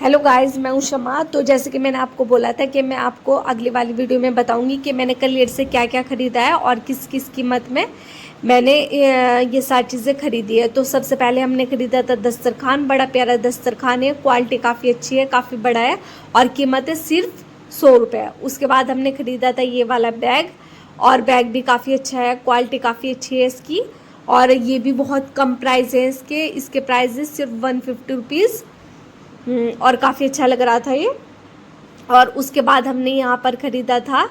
Hello guys, मैं हूं शमा। तो जैसे कि मैंने आपको बोला था कि मैं आपको अगली वाली वीडियो में बताऊंगी कि मैंने कलियर से क्या क्या ख़रीदा है और किस किस कीमत में मैंने ये सारी चीज़ें ख़रीदी है। तो सबसे पहले हमने ख़रीदा था दस्तरखान। बड़ा प्यारा दस्तरखान है, क्वालिटी काफ़ी अच्छी है, काफ़ी बड़ा है और कीमत है सिर्फ 100 रुपये। उसके बाद हमने ख़रीदा था ये वाला बैग, और बैग भी काफ़ी अच्छा है, क्वालिटी काफ़ी अच्छी है इसकी, और ये भी बहुत कम प्राइस है इसके प्राइस सिर्फ 150 रुपीज़। और काफ़ी अच्छा लग रहा था ये। और उसके बाद हमने यहाँ पर ख़रीदा था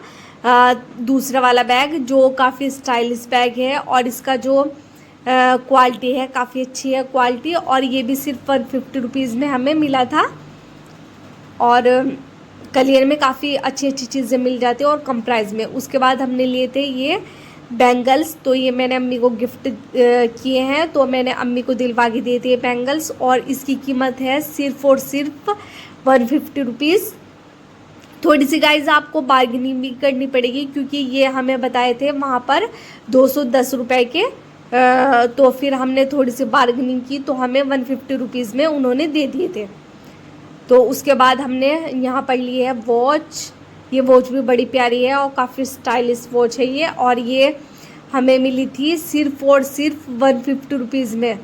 दूसरा वाला बैग, जो काफ़ी स्टाइलिश बैग है, और इसका जो क्वालिटी है काफ़ी अच्छी है क्वालिटी, और ये भी सिर्फ 150 रुपीज़ में हमें मिला था। और कलियर में काफ़ी अच्छी अच्छी चीज़ें मिल जाती है और कम प्राइस में। उसके बाद हमने लिए थे ये बैंगल्स। तो ये मैंने अम्मी को गिफ्ट किए हैं, तो मैंने अम्मी को दिलवा के दिए थे ये बैंगल्स, और इसकी कीमत है सिर्फ और सिर्फ 150 रुपीज़। थोड़ी सी गाइज आपको बार्गेनिंग भी करनी पड़ेगी, क्योंकि ये हमें बताए थे वहाँ पर 210 रुपये के। तो फिर हमने थोड़ी सी बार्गेनिंग की तो हमें 150 रुपीज़ में उन्होंने दे दिए थे। तो उसके बाद हमने यहाँ पर लिए है वॉच। ये वॉच भी बड़ी प्यारी है और काफ़ी स्टाइलिश वॉच है ये, और ये हमें मिली थी सिर्फ और सिर्फ 150 रुपीज़ में।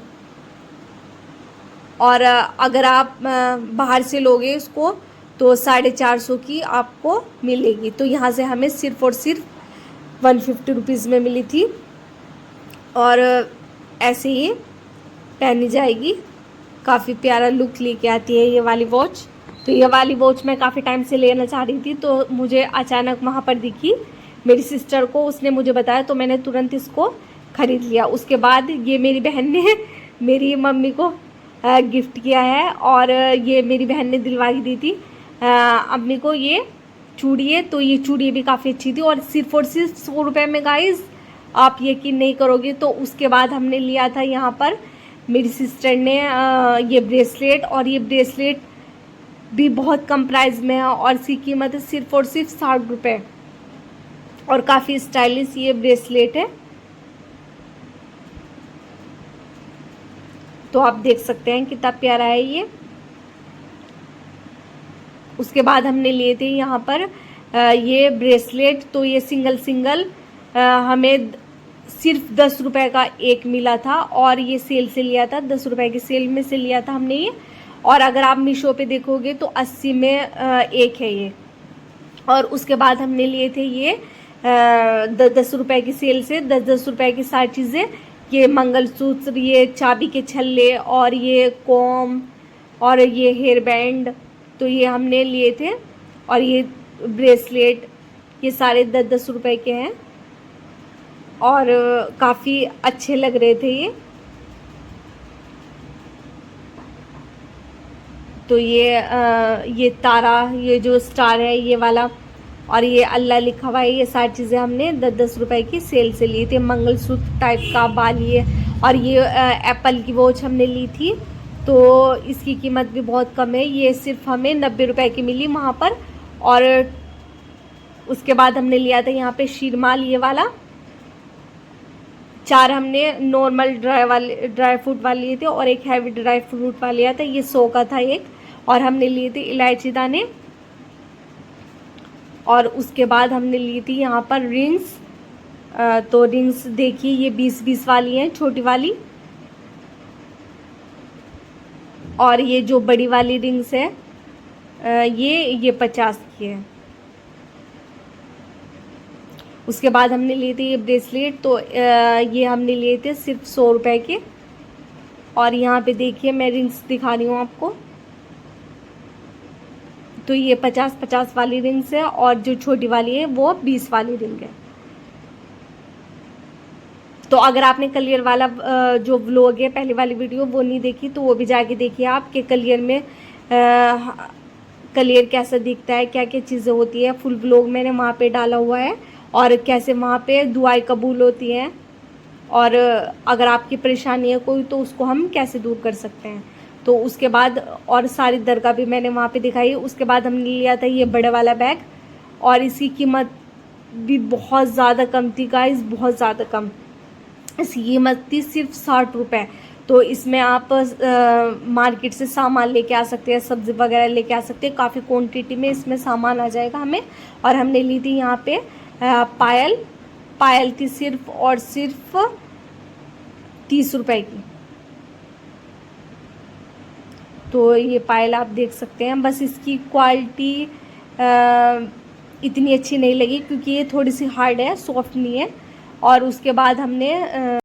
और अगर आप बाहर से लोगे इसको तो 450 की आपको मिलेगी। तो यहाँ से हमें सिर्फ और सिर्फ 150 रुपीज़ में मिली थी, और ऐसे ही पहनी जाएगी। काफ़ी प्यारा लुक लेके आती है ये वाली वॉच। तो ये वाली वॉच मैं काफ़ी टाइम से लेना चाह रही थी, तो मुझे अचानक वहाँ पर दिखी मेरी सिस्टर को, उसने मुझे बताया, तो मैंने तुरंत इसको ख़रीद लिया। उसके बाद ये मेरी बहन ने मेरी मम्मी को गिफ्ट किया है, और ये मेरी बहन ने दिलवा दी थी अम्मी को ये चूड़ी है। तो ये चूड़ी भी काफ़ी अच्छी थी, और सिर्फ 100 रुपये में गाइस, आप यकीन नहीं करोगे। तो उसके बाद हमने लिया था यहाँ पर मेरी सिस्टर ने ये ब्रेसलेट, और ये ब्रेसलेट भी बहुत कम प्राइस में है, और इसकी कीमत है सिर्फ और सिर्फ 60 रुपये, और काफ़ी स्टाइलिश ये ब्रेसलेट है। तो आप देख सकते हैं कितना प्यारा है ये। उसके बाद हमने लिए थे यहाँ पर ये ब्रेसलेट। तो ये सिंगल हमें सिर्फ 10 रुपये का एक मिला था, और ये सेल से लिया था, 10 रुपये की सेल में से लिया था हमने ये। और अगर आप मीशो पे देखोगे तो 80 में एक है ये। और उसके बाद हमने लिए थे ये 10 रुपये की सेल से 10 रुपये की सारी चीज़ें, ये मंगलसूत्र, ये चाबी के छल्ले, और ये कॉम, और ये हेयर बैंड। तो ये हमने लिए थे, और ये ब्रेसलेट, ये सारे 10 रुपये के हैं, और काफ़ी अच्छे लग रहे थे ये। तो ये तारा, ये जो स्टार है ये वाला, और ये अल्लाह लिखा हुआ है, ये सारी चीज़ें हमने 10 रुपये की सेल से ली थी। मंगलसूत्र टाइप का बाली, और ये एप्पल की वॉच हमने ली थी, तो इसकी कीमत भी बहुत कम है, ये सिर्फ हमें 90 रुपये की मिली वहाँ पर। और उसके बाद हमने लिया था यहाँ पे शीरमाल, ये वाला 4 हमने नॉर्मल ड्राई फ्रूट वाले लिए थे, और एक हैवी ड्राई फ्रूट वाला लिया था, ये 100 का था एक। और हमने लिए थे इलायची दाने। और उसके बाद हमने ली थी यहाँ पर रिंग्स। तो रिंग्स देखिए, ये 20-20 वाली हैं, छोटी वाली, और ये जो बड़ी वाली रिंग्स है ये 50 की है। उसके बाद हमने लिए थे ये ब्रेसलेट। तो ये हमने लिए थे सिर्फ 100 रुपये के। और यहाँ पे देखिए मैं रिंग्स दिखा रही हूँ आपको। तो ये 50-50 वाली रिंग्स है, और जो छोटी वाली है वो 20 वाली रिंग है। तो अगर आपने कलियर वाला जो व्लॉग है, पहली वाली वीडियो, वो नहीं देखी तो वो भी जाके देखिए आप, कि कलियर में कलियर कैसा दिखता है, क्या क्या चीज़ें होती है। फुल व्लॉग मैंने वहाँ पे डाला हुआ है, और कैसे वहाँ पे दुआएं कबूल होती हैं, और अगर आपकी परेशानी है कोई तो उसको हम कैसे दूर कर सकते हैं। तो उसके बाद और सारी दरगाह भी मैंने वहाँ पे दिखाई। उसके बाद हमने लिया था ये बड़ा वाला बैग, और इसकी कीमत भी बहुत ज़्यादा कम थी गाइस, बहुत ज़्यादा कम। इसकी कीमत थी सिर्फ 60 रुपये। तो इसमें आप मार्केट से सामान लेके आ सकते हैं, सब्ज़ी वगैरह लेके आ सकते हैं, काफ़ी क्वांटिटी में इसमें सामान आ जाएगा हमें। और हमने ली थी यहाँ पे पायल थी सिर्फ और सिर्फ 30 रुपए की। तो ये पायल आप देख सकते हैं, बस इसकी क्वालिटी इतनी अच्छी नहीं लगी क्योंकि ये थोड़ी सी हार्ड है, सॉफ्ट नहीं है। और उसके बाद हमने